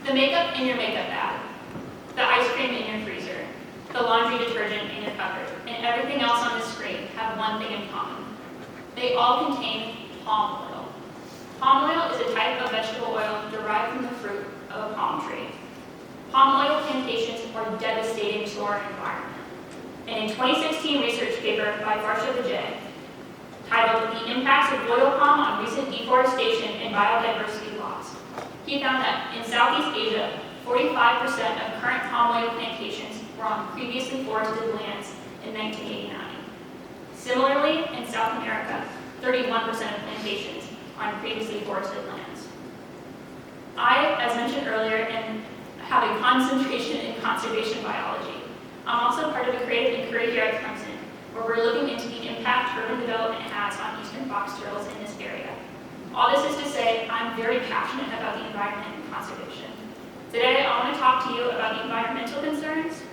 The makeup in your makeup bag, the ice cream in your freezer, the laundry detergent in your cupboard, and everything else on the screen have one thing in common. They all contain palm oil. Palm oil is a type of vegetable oil derived from the fruit of a palm tree. Palm oil plantations are devastating to our environment. In a 2016 research paper by Varsha Vijay, titled The Impacts of Oil Palm on Recent Deforestation and Biodiversity Loss, he found that in Southeast Asia, 45% of current palm oil plantations were on previously forested lands in 1989. Similarly, in South America, 31% of plantations are on previously forested lands. I, as mentioned earlier, have a concentration in conservation biology. I'm also part of a creative inquiry here at Clemson, where we're looking into the impact urban development has on eastern box turtles in this area. All this is to say, I'm very passionate about the environment and conservation. Today, I want to talk to you about the environmental concerns,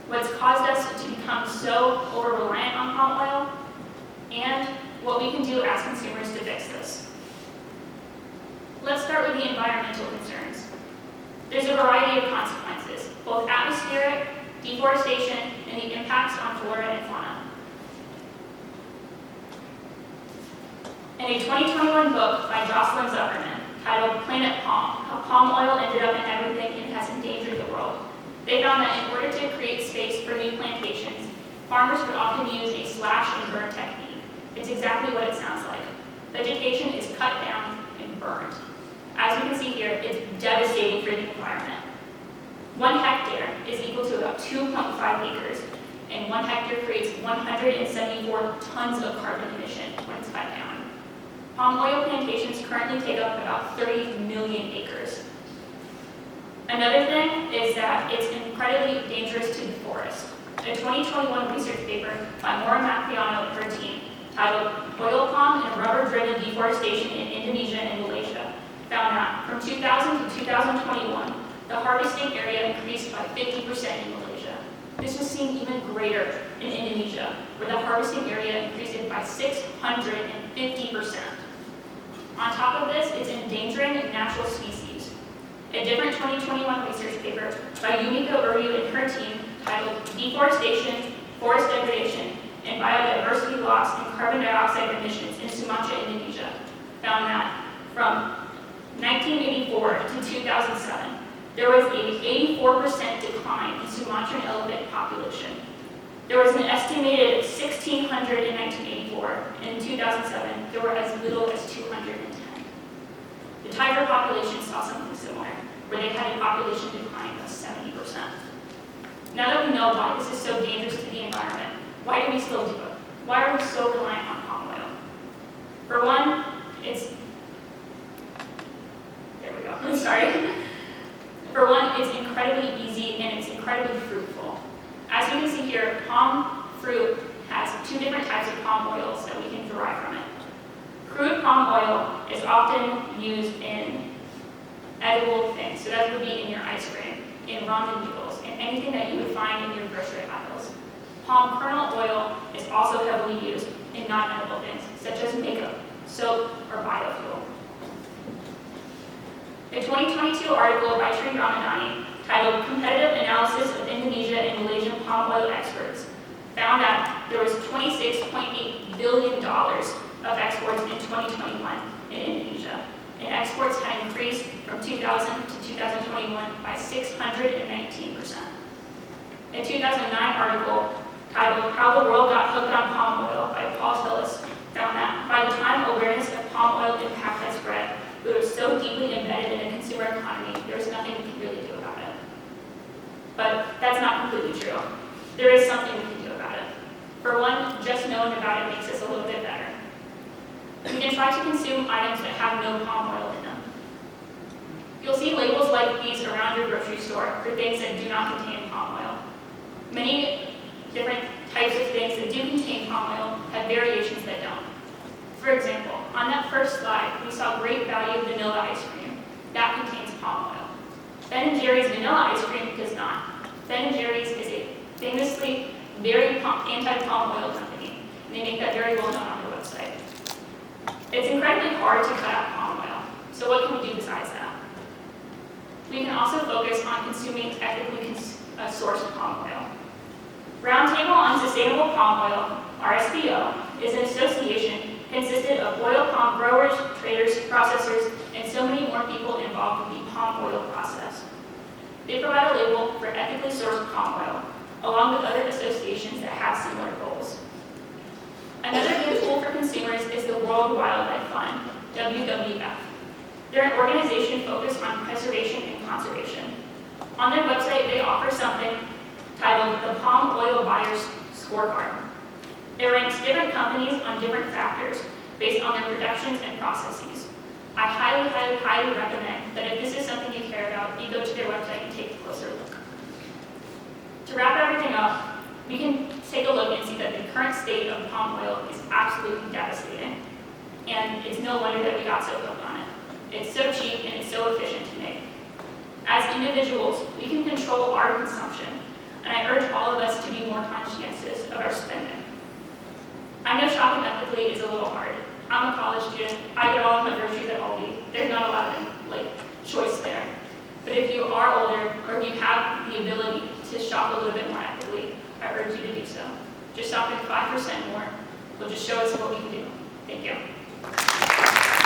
what's caused us to become so over-reliant on palm oil, and what we can do as consumers to fix this. Let's start with the environmental concerns. There's a variety of consequences, both atmospheric, deforestation, and the impacts on flora and fauna. In a 2021 book by Jocelyn Zuckerman titled Planet Palm, How Palm Oil Ended Up in Everything and Has Endangered the World, they found that in order to create space for new plantations, farmers would often use a slash and burn technique. It's exactly what it sounds like. Vegetation is cut down and burned. As you can see here, it's devastating for the environment. 1 hectare is equal to about 2.5 acres, and 1 hectare creates 174 tons of carbon emission when it's cut down. Palm oil plantations currently take up about 30 million acres. Another thing is that it's incredibly dangerous to the forest. A 2021 research paper by Maura Macriano and her team, titled Oil Palm and Rubber-Driven Deforestation in Indonesia and Malaysia, found that from 2000 to 2021, the harvesting area increased by 50% in Malaysia. This was seen even greater in Indonesia, where the harvesting area increased by 650%. On top of this, it's endangering natural species. A different 2021 research paper by Yumiko Uryu and her team, titled Deforestation, Forest Degradation, and Biodiversity Loss and Carbon Dioxide Emissions in Sumatra, Indonesia, found that from 1984 to 2007, there was an 84% decline in Sumatran elephant population. There was an estimated 1,600 in 1984, and in 2007, there were as little as 210. The tiger population saw something similar, where they had a population decline of 70%. Now that we know why this is so dangerous to the environment, why do we still do it? Why are we so reliant on palm oil? For one, For one, it's incredibly easy and it's incredibly fruitful. As you can see here, palm fruit has 2 different types of palm oils that we can derive from it. Crude palm oil is often used in edible things, so that would be in your ice cream, in ramen noodles, and anything that you would find in your grocery aisles. Palm kernel oil is also heavily used in non-edible things, such as makeup, soap, or biofuel. A 2022 article by Sri Ramadani, titled Competitive Analysis of Indonesia and Malaysian Palm Oil Exports, found that there was $26.8 billion of exports in 2021 in Indonesia, and exports had increased from 2000 to 2021 by 619%. A 2009 article titled How the World Got Hooked on Palm Oil by Paul Tillis found that by the time awareness of palm oil impact had spread, it was so deeply embedded in the consumer economy, there was nothing we could really do about it. But that's not completely true. There is something we can do about it. For one, just knowing about it makes us a little bit better. We can try to consume items that have no palm oil in them. You'll see labels like these around your grocery store for things that do not contain palm oil. Many different types of things that do contain palm oil have variations that don't. For example, on that first slide, we saw Great Value vanilla ice cream. That contains palm oil. Ben & Jerry's vanilla ice cream does not. Ben & Jerry's is a famously very anti-palm oil company, and they make that very well known on their website. It's incredibly hard to cut out palm oil, so what can we do besides that? we can also focus on consuming ethically sourced palm oil. Roundtable on Sustainable Palm Oil, RSPO, is an association consisted of oil palm growers, traders, processors, and so many more people involved with the palm oil process. They provide a label for ethically sourced palm oil, along with other associations that have similar goals. Another good tool for consumers is the World Wildlife Fund, WWF. They're an organization focused on preservation and conservation. On their website, they offer something titled the Palm Oil Buyer's Scorecard. It ranks different companies on different factors based on their productions and processes. I highly, highly, highly recommend that if this is something you care about, you go to their website and take a closer look. To wrap everything up, we can take a look and see that the current state of palm oil is absolutely devastating. And it's no wonder that we got so hooked on it. It's so cheap and it's so efficient to make. As individuals, we can control our consumption, and I urge all of us to be more conscientious of our spending. I know shopping ethically is a little hard. I'm a college student. I get all of my groceries at Aldi. There's not a lot of choice there. But if you are older or if you have the ability to shop a little bit more ethically, I urge you to do so. Just shopping 5% more will just show us what we can do. Thank you.